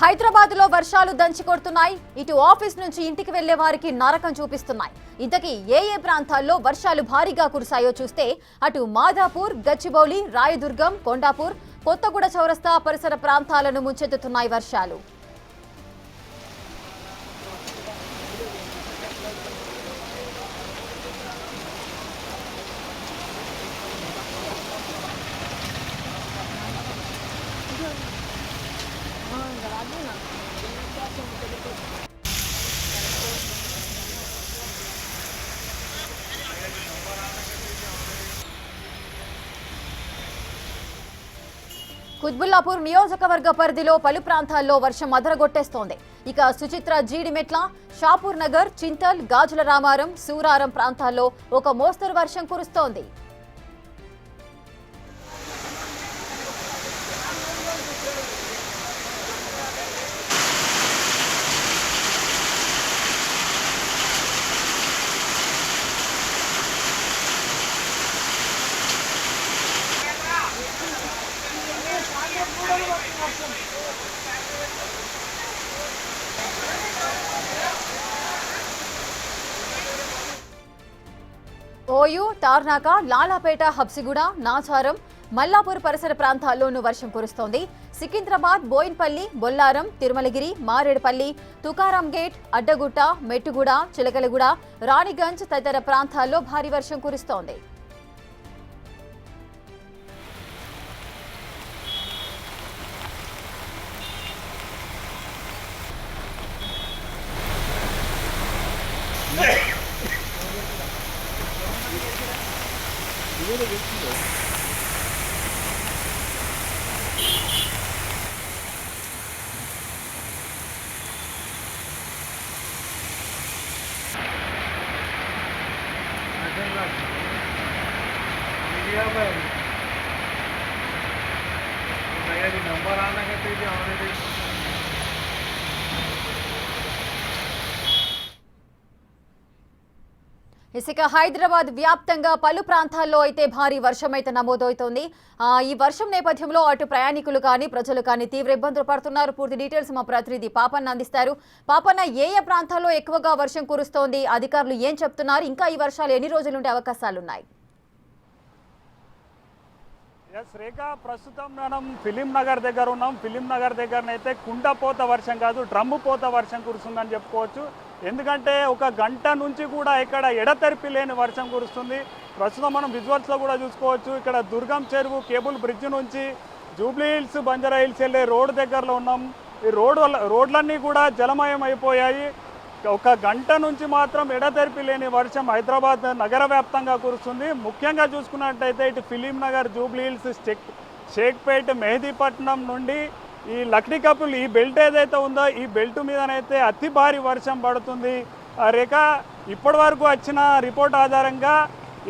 హైదరాబాద్ లో వర్షాలు దంచి కొడుతున్నాయి. ఇటు ఆఫీస్ నుంచి ఇంటికి వెళ్లే వారికి నరకం చూపిస్తున్నాయి. ఇంతకీ ఏ ప్రాంతాల్లో వర్షాలు భారీగా కురిశాయో చూస్తే అటు మాదాపూర్, గచ్చిబౌలి, రాయదుర్గం, కొండాపూర్, కొత్తగూడ చౌరస్తా పరిసర ప్రాంతాలను ముంచెత్తుతున్నాయి వర్షాలు. కుత్బుల్లాపూర్ నియోజకవర్గ పరిధిలో పలు ప్రాంతాల్లో వర్షం అదరగొట్టేస్తోంది. ఇక సుచిత్ర, జీడిమెట్ల, షాపూర్ నగర్, చింతల్, గాజుల రామారం, సూరారం ప్రాంతాల్లో ఒక మోస్తరు వర్షం కురుస్తోంది. ఓయూ, తార్నాక, లాలాపేట, హబ్సిగూడ, నాచారం, మల్లాపూర్ పరిసర ప్రాంతాల్లోనూ వర్షం కురుస్తోంది. సికింద్రాబాద్, బోయిన్పల్లి, బొల్లారం, తిరుమలగిరి, మారేడుపల్లి, తుకారాం గేట్, అడ్డగుట్ట, మెట్టుగూడ, చిలకలగూడ, రాణిగంజ్ తదితర ప్రాంతాల్లో భారీ వర్షం కురుస్తోంది. नंबर आना कहते ఇసుక హైదరాబాద్ వ్యాప్తంగా పలు ప్రాంతాల్లో అయితే భారీ వర్షం అయితే నమోదవుతోంది. ఈ వర్షం నేపథ్యంలో అటు ప్రయాణికులు కానీ ప్రజలు కానీ తీవ్ర ఇబ్బందులు పడుతున్నారు. పూర్తి డీటెయిల్స్ మా ప్రతినిధి పాపన్న అందిస్తారు. పాపన్న, ఏ ప్రాంతాల్లో ఎక్కువగా వర్షం కురుస్తోంది, అధికారులు ఏం చెప్తున్నారు, ఇంకా ఈ వర్షాలు ఎన్ని రోజులు ఉండే అవకాశాలున్నాయి? రేఖ, ప్రస్తుతం మనం ఫిలిం నగర్ దగ్గర ఉన్నాం. ఫిలిం నగర్ దగ్గరనైతే కుండపోత వర్షం కాదు, డ్రమ్ము పోత వర్షం కురుస్తుందని చెప్పుకోవచ్చు. ఎందుకంటే ఒక గంట నుంచి కూడా ఇక్కడ ఎడతెరిపి లేని వర్షం కురుస్తుంది. ప్రస్తుతం మనం విజువల్స్లో కూడా చూసుకోవచ్చు. ఇక్కడ దుర్గం చెరువు కేబుల్ బ్రిడ్జ్ నుంచి జూబ్లీ హిల్స్, బంజారా హిల్స్ వెళ్ళే రోడ్ దగ్గరలో ఉన్నాం. ఈ రోడ్లన్నీ కూడా జలమయం అయిపోయాయి. ఒక గంట నుంచి మాత్రం ఎడతెరిపి లేని వర్షం హైదరాబాద్ నగర వ్యాప్తంగా కురుస్తుంది. ముఖ్యంగా చూసుకున్నట్టయితే ఇటు film Nagar, Jubilee hills, Shaikpet, Mehdipatnam నుండి ఈ లక్డీ కపుల్ ఈ బెల్ట్ ఏదైతే ఉందో ఈ బెల్ట్ మీదనైతే అతి భారీ వర్షం పడుతుంది. రేఖ, ఇప్పటి వరకు వచ్చిన రిపోర్ట్ ఆధారంగా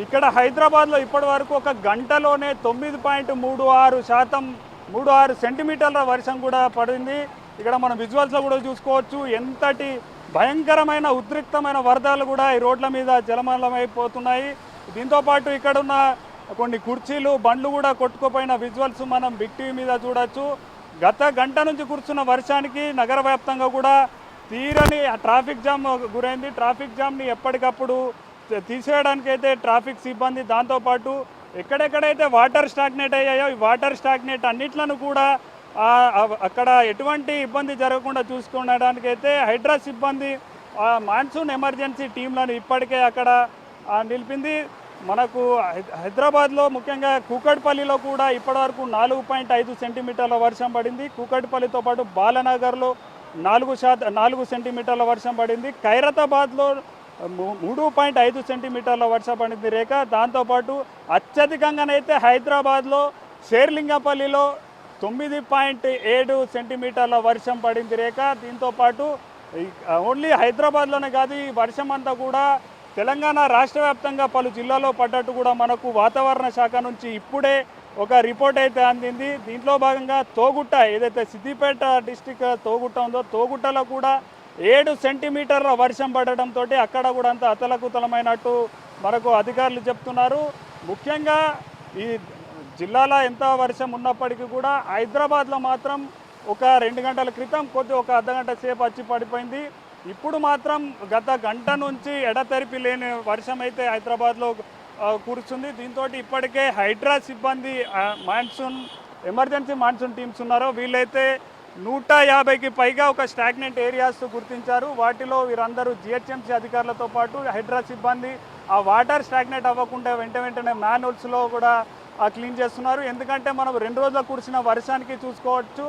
ఇక్కడ హైదరాబాద్లో ఇప్పటి వరకు ఒక గంటలోనే 9.36 సెంటీమీటర్ల వర్షం కూడా పడింది. ఇక్కడ మనం విజువల్స్లో కూడా చూసుకోవచ్చు. ఎంతటి భయంకరమైన ఉద్రిక్తమైన వరదలు కూడా ఈ రోడ్ల మీద జలమలమైపోతున్నాయి. దీంతోపాటు ఇక్కడున్న కొన్ని కుర్చీలు, బండ్లు కూడా కొట్టుకుపోయిన విజువల్స్ మనం బిగ్ టీవీ మీద చూడొచ్చు. గత గంట నుంచి కురుస్తున్న వర్షానికి నగర వ్యాప్తంగా కూడా తీరని ట్రాఫిక్ జామ్ గురైంది. ట్రాఫిక్ జామ్ని ఎప్పటికప్పుడు తీసేయడానికి అయితే ట్రాఫిక్ సిబ్బంది, దాంతోపాటు ఎక్కడెక్కడైతే వాటర్ స్టాగ్నేట్ అయ్యాయో ఈ వాటర్ స్టాగ్నేట్ అన్నిట్లను కూడా అక్కడ ఎటువంటి ఇబ్బంది జరగకుండా చూసుకోవడానికైతే హైడ్రా సిబ్బంది మాన్సూన్ ఎమర్జెన్సీ టీంలను ఇప్పటికే అక్కడ నిలిపింది. మనకు హైదరాబాద్లో ముఖ్యంగా కూకట్పల్లిలో కూడా ఇప్పటివరకు 4.5 సెంటీమీటర్ల వర్షం పడింది. కూకట్పల్లితో పాటు బాలనగర్లో 4 సెంటీమీటర్ల వర్షం పడింది. ఖైరతాబాద్లో 3.5 సెంటీమీటర్ల వర్షం పడింది రేఖ. దాంతోపాటు అత్యధికంగానైతే హైదరాబాద్లో షేర్లింగపల్లిలో 9.7 సెంటీమీటర్ల వర్షం పడింది రేఖ. దీంతోపాటు ఓన్లీ హైదరాబాద్లోనే కాదు, ఈ వర్షం అంతా కూడా తెలంగాణ రాష్ట్ర వ్యాప్తంగా పలు జిల్లాల్లో పడ్డట్టు కూడా మనకు వాతావరణ శాఖ నుంచి ఇప్పుడే ఒక రిపోర్ట్ అయితే అందింది. దీంట్లో భాగంగా తోగుట్ట, ఏదైతే సిద్దిపేట డిస్టిక్ తోగుట్ట ఉందో తోగుట్టలో కూడా 7 సెంటీమీటర్ల వర్షం పడడంతో అక్కడ కూడా అంత అతలకుతలమైనట్టు మనకు అధికారులు చెప్తున్నారు. ముఖ్యంగా ఈ జిల్లాలో ఎంత వర్షం ఉన్నప్పటికీ కూడా హైదరాబాద్లో మాత్రం ఒక 2 గంటల క్రితం ఒక అర్ధగంట సేపు వచ్చి పడిపోయింది. ఇప్పుడు మాత్రం గత గంట నుంచి ఎడతెరిపి లేని వర్షం అయితే హైదరాబాద్లో కురుస్తుంది. దీంతో ఇప్పటికే హైడ్రా సిబ్బంది ఎమర్జెన్సీ మాన్సూన్ టీమ్స్ ఉన్నారో వీళ్ళైతే 150కి పైగా ఒక స్టాగ్నెంట్ ఏరియాస్ గుర్తించారు. వాటిలో వీరందరూ జిహెచ్ఎంసీ అధికారులతో పాటు హైడ్రా సిబ్బంది ఆ వాటర్ స్టాగ్నేట్ అవ్వకుండా వెంటనే మ్యాన్హోల్స్లో కూడా క్లీన్ చేస్తున్నారు. ఎందుకంటే మనం 2 రోజులు కురిసిన వర్షానికి చూసుకోవచ్చు,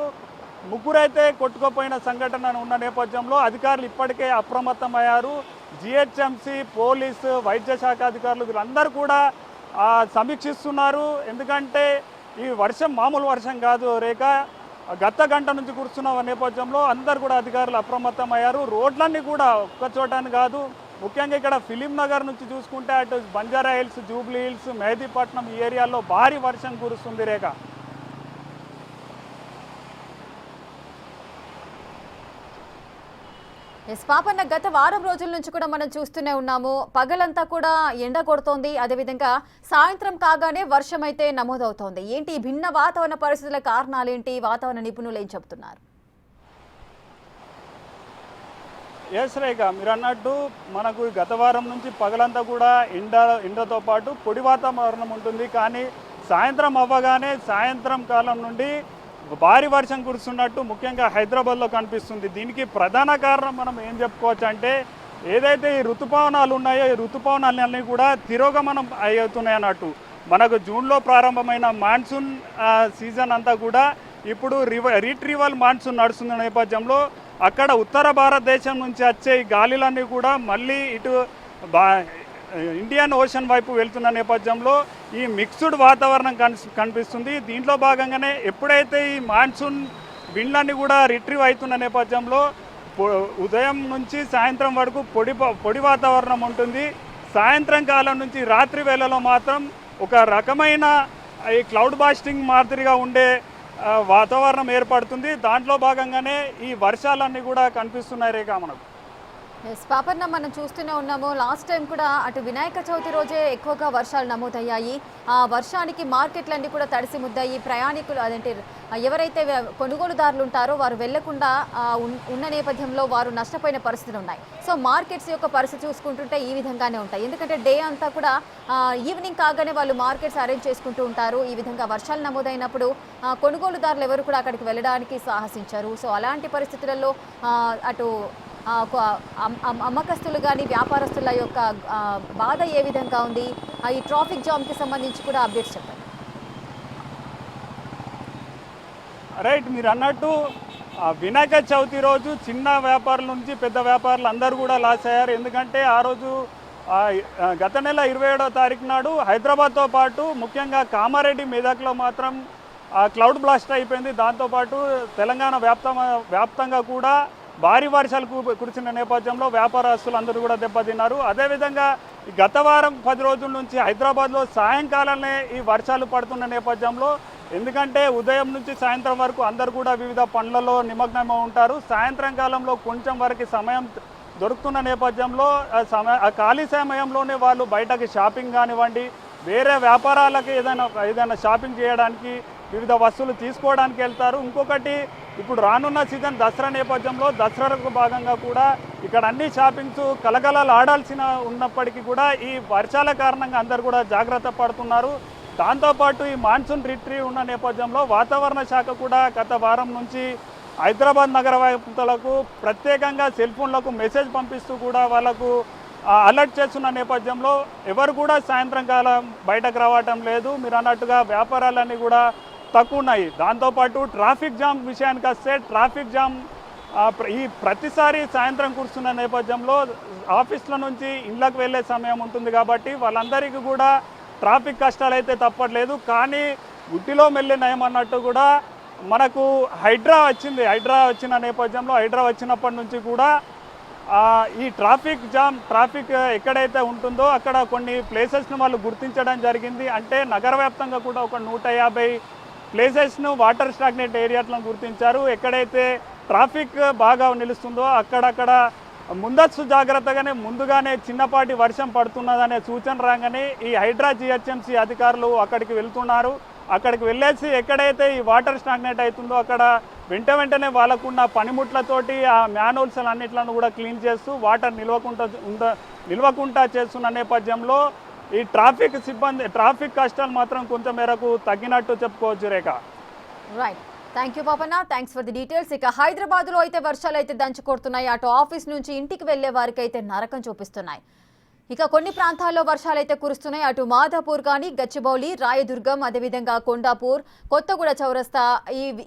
ముగ్గురైతే కొట్టుకుపోయిన సంఘటన ఉన్న నేపథ్యంలో అధికారులు ఇప్పటికే అప్రమత్తమయ్యారు. జిహెచ్ఎంసీ, పోలీసు, వైద్య శాఖ అధికారులు వీళ్ళందరూ కూడా సమీక్షిస్తున్నారు. ఎందుకంటే ఈ వర్షం మామూలు వర్షం కాదు రేఖ, గత గంట నుంచి కురుస్తున్న నేపథ్యంలో అందరు కూడా అధికారులు అప్రమత్తమయ్యారు. రోడ్లన్నీ కూడా ఒక్క చోటని కాదు, ముఖ్యంగా ఇక్కడ ఫిలిం నగర్ నుంచి చూసుకుంటే అటు Banjara hills, Jubilee hills, Mehdipatnam ఈ ఏరియాల్లో భారీ వర్షం కురుస్తుంది రేఖ. పాపన్న, గత వారం రోజుల నుంచి కూడా మనం చూస్తూనే ఉన్నాము, పగలంతా కూడా ఎండ కొడుతోంది, అదేవిధంగా సాయంత్రం కాగానే వర్షం అయితే నమోదవుతోంది. ఏంటి భిన్న వాతావరణ పరిస్థితుల కారణాలు ఏంటి? వాతావరణ నిపుణులు ఏం చెప్తున్నారు? ఎస్ రేఖ, మీరు అన్నట్టు మనకు గత వారం నుంచి పగలంతా కూడా ఎండతో పాటు పొడి వాతావరణం ఉంటుంది. కానీ సాయంత్రం అవ్వగానే సాయంత్రం కాలం నుండి భారీ వర్షం కురుస్తున్నట్టు ముఖ్యంగా హైదరాబాద్లో కనిపిస్తుంది. దీనికి ప్రధాన కారణం మనం ఏం చెప్పుకోవచ్చు అంటే, ఏదైతే ఈ ఋతుపవనాలు ఉన్నాయో ఈ ఋతుపవనాలన్నీ కూడా తిరోగమనం అవుతున్నాయి అన్నట్టు. మనకు జూన్లో ప్రారంభమైన మాన్సూన్ సీజన్ అంతా కూడా ఇప్పుడు రీట్రీవల్ మాన్సూన్ నడుస్తున్న నేపథ్యంలో అక్కడ ఉత్తర భారతదేశం నుంచి వచ్చే ఈ గాలిలన్నీ కూడా మళ్ళీ ఇటు ఇండియన్ ఓషన్ వైపు వెళ్తున్న నేపథ్యంలో ఈ మిక్స్డ్ వాతావరణం కనిపిస్తుంది. దీంట్లో భాగంగానే ఎప్పుడైతే ఈ మాన్సూన్ విండ్లన్నీ కూడా రిట్రీవ్ అవుతున్న నేపథ్యంలో ఉదయం నుంచి సాయంత్రం వరకు పొడి వాతావరణం ఉంటుంది. సాయంత్రం కాలం నుంచి రాత్రి వేళలో మాత్రం ఒక రకమైన ఈ క్లౌడ్ బాస్టింగ్ మాదిరిగా ఉండే వాతావరణం ఏర్పడుతుంది. దాంట్లో భాగంగానే ఈ వర్షాలన్నీ కూడా కనిపిస్తున్నాయి రేఖ మనకు. పాపన్న, మనం చూస్తూనే ఉన్నాము, లాస్ట్ టైం కూడా అటు వినాయక చవితి రోజే ఎక్కువగా వర్షాలు నమోదయ్యాయి. ఆ వర్షానికి మార్కెట్లన్నీ కూడా తడిసి ముద్దాయి. ప్రయాణికులు అదంటే ఎవరైతే కొనుగోలుదారులు ఉంటారో వారు వెళ్లకుండా ఉన్న నేపథ్యంలో వారు నష్టపోయిన పరిస్థితులు ఉన్నాయి. సో మార్కెట్స్ యొక్క పరిస్థితి చూసుకుంటుంటే ఈ విధంగానే ఉంటాయి. ఎందుకంటే డే అంతా కూడా ఈవినింగ్ కాగానే వాళ్ళు మార్కెట్స్ అరేంజ్ చేసుకుంటూ ఉంటారు. ఈ విధంగా వర్షాలు నమోదైనప్పుడు కొనుగోలుదారులు ఎవరు కూడా అక్కడికి వెళ్ళడానికి సాహసించారు. సో అలాంటి పరిస్థితులలో అటు అమ్మకస్తులు కానీ వ్యాపారస్తుల యొక్క బాధ ఏ విధంగా ఉంది? ఈ ట్రాఫిక్ జామ్కి సంబంధించి కూడా అప్డేట్స్ చెప్పండి. రైట్, మీరు అన్నట్టు వినాయక చవితి రోజు చిన్న వ్యాపారుల నుంచి పెద్ద వ్యాపారులు అందరూ కూడా లాస్ అయ్యారు. ఎందుకంటే ఆ రోజు గత నెల 27వ తారీఖు నాడు హైదరాబాద్తో పాటు ముఖ్యంగా కామారెడ్డి, మెదక్లో మాత్రం క్లౌడ్ బ్లాస్ట్ అయిపోయింది. దాంతోపాటు తెలంగాణ వ్యాప్తంగా కూడా భారీ వర్షాలు కురిసిన నేపథ్యంలో వ్యాపారస్తులు అందరూ కూడా దెబ్బతిన్నారు. అదేవిధంగా గత వారం 10 రోజుల నుంచి హైదరాబాద్లో సాయంకాలమే ఈ వర్షాలు పడుతున్న నేపథ్యంలో, ఎందుకంటే ఉదయం నుంచి సాయంత్రం వరకు అందరూ కూడా వివిధ పనులలో నిమగ్నమై ఉంటారు. సాయంత్రం కాలంలో కొంచెం వరకు సమయం దొరుకుతున్న నేపథ్యంలో ఆ ఖాళీ సమయంలోనే వాళ్ళు బయటకి షాపింగ్ కానివ్వండి, వేరే వ్యాపారాలకి ఏదైనా షాపింగ్ చేయడానికి, వివిధ వస్తువులు తీసుకోవడానికి వెళ్తారు. ఇంకొకటి, ఇప్పుడు రానున్న సీజన్ దసరా నేపథ్యంలో దసరాకు భాగంగా కూడా ఇక్కడ అన్ని షాపింగ్స్ కలకలాలు ఆడాల్సిన ఉన్నప్పటికీ కూడా ఈ వర్షాల కారణంగా అందరూ కూడా జాగ్రత్త పడుతున్నారు. దాంతోపాటు ఈ మాన్సూన్ రిట్రీవ్ ఉన్న నేపథ్యంలో వాతావరణ శాఖ కూడా గత వారం నుంచి హైదరాబాద్ నగర వాసులకు ప్రత్యేకంగా సెల్ ఫోన్లకు మెసేజ్ పంపిస్తూ కూడా వాళ్ళకు అలర్ట్ చేస్తున్న నేపథ్యంలో ఎవరు కూడా సాయంత్రం కాలం బయటకు రావటం లేదు. మీరు అన్నట్టుగా వ్యాపారాలన్నీ కూడా తక్కువ ఉన్నాయి. దాంతోపాటు ట్రాఫిక్ జామ్ విషయానికి వస్తే, ట్రాఫిక్ జామ్ ఈ ప్రతిసారి సాయంత్రం కురుస్తున్న నేపథ్యంలో ఆఫీసుల నుంచి ఇళ్ళకు వెళ్ళే సమయం ఉంటుంది కాబట్టి వాళ్ళందరికీ కూడా ట్రాఫిక్ కష్టాలు అయితే తప్పట్లేదు. కానీ గుడ్డిలో మెల్లి నయం అన్నట్టు కూడా మనకు హైడ్రా వచ్చిన నేపథ్యంలో హైడ్రా వచ్చినప్పటి నుంచి కూడా ఈ ట్రాఫిక్ ఎక్కడైతే ఉంటుందో అక్కడ కొన్ని ప్లేసెస్ను వాళ్ళు గుర్తించడం జరిగింది. అంటే నగర వ్యాప్తంగా కూడా ఒక 150 ప్లేసెస్ను వాటర్ స్టాగ్నేట్ ఏరియాలను గుర్తించారు. ఎక్కడైతే ట్రాఫిక్ బాగా నిలుస్తుందో అక్కడక్కడ ముందస్తు జాగ్రత్తగానే ముందుగానే చిన్నపాటి వర్షం పడుతున్నదనే సూచన రాగానే ఈ హైడ్రా జిహెచ్ఎంసీ అధికారులు అక్కడికి వెళ్తున్నారు. అక్కడికి వెళ్ళేసి ఎక్కడైతే ఈ వాటర్ స్టాగ్నేట్ అవుతుందో అక్కడ వెంటనే వాళ్ళకున్న పనిముట్లతోటి ఆ మ్యాన్హోల్స్ అన్నిట్లను కూడా క్లీన్ చేస్తూ వాటర్ నిల్వకుండా చేస్తున్న నేపథ్యంలో ఈ ట్రాఫిక్ కష్టాలు మాత్రం కొంచెం మేరకు తగ్గినట్టు చెప్పుకోవచ్చు Rekha. Right, thank you Papanna, thanks for the details. ఇక హైదరాబాద్లో అయితే వర్షాలు అయితే దంచి కొడుతున్నాయి. అటు ఆఫీస్ నుంచి ఇంటికి వెళ్లే వారికి అయితే నరకం చూపిస్తున్నాయి. ఇక కొన్ని ప్రాంతాల్లో వర్షాలు అయితే కురుస్తున్నాయి. అటు మాధాపూర్ కానీ, గచ్చిబౌలి, రాయదుర్గం, అదేవిధంగా కొండాపూర్, కొత్తగూడ చౌరస్తా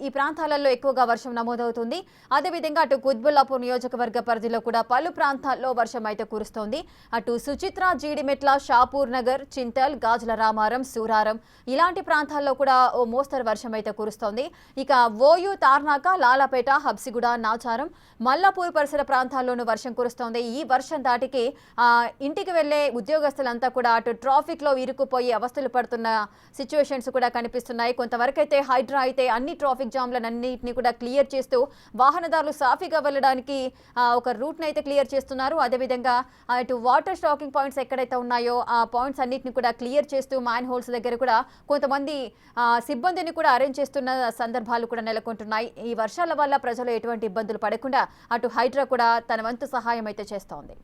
ఈ ప్రాంతాలలో ఎక్కువగా వర్షం నమోదవుతుంది. అదేవిధంగా అటు కుత్బుల్లాపూర్ నియోజకవర్గ పరిధిలో కూడా పలు ప్రాంతాల్లో వర్షం అయితే కురుస్తోంది. అటు సుచిత్ర, జీడిమెట్ల, షాపూర్ నగర్, చింతల్, గాజుల రామారం, సూరారం ఇలాంటి ప్రాంతాల్లో కూడా ఓ మోస్తరు వర్షం అయితే కురుస్తోంది. ఇక ఓయూ, తార్నాక, లాలాపేట, హబ్సిగూడ, నాచారం, మల్లాపూర్ పరిసర ప్రాంతాల్లోనూ వర్షం కురుస్తోంది. ఈ వర్షం దాటికి ఇంటికి వెళ్లే ఉద్యోగస్తులంతా కూడా అటు ట్రాఫిక్ లో ఇరుక్కుపోయి అవస్థలు పడుతున్న సిచ్యువేషన్స్ కూడా కనిపిస్తున్నాయి. కొంతవరకు అయితే హైడ్రా అయితే అన్ని ట్రాఫిక్ జామ్లన్నింటినీ కూడా క్లియర్ చేస్తూ వాహనదారులు సాఫీగా వెళ్ళడానికి ఒక రూట్ ని అయితే క్లియర్ చేస్తున్నారు. అదేవిధంగా అటు వాటర్ స్టాకింగ్ పాయింట్స్ ఎక్కడైతే ఉన్నాయో ఆ పాయింట్స్ అన్నిటిని కూడా క్లియర్ చేస్తూ మ్యాన్ హోల్స్ దగ్గర కూడా కొంతమంది సిబ్బందిని కూడా అరేంజ్ చేస్తున్న సందర్భాలు కూడా నెలకొంటున్నాయి. ఈ వర్షాల వల్ల ప్రజలు ఎటువంటి ఇబ్బందులు పడకుండా అటు హైడ్రా కూడా తన వంతు సహాయం అయితే చేస్తోంది.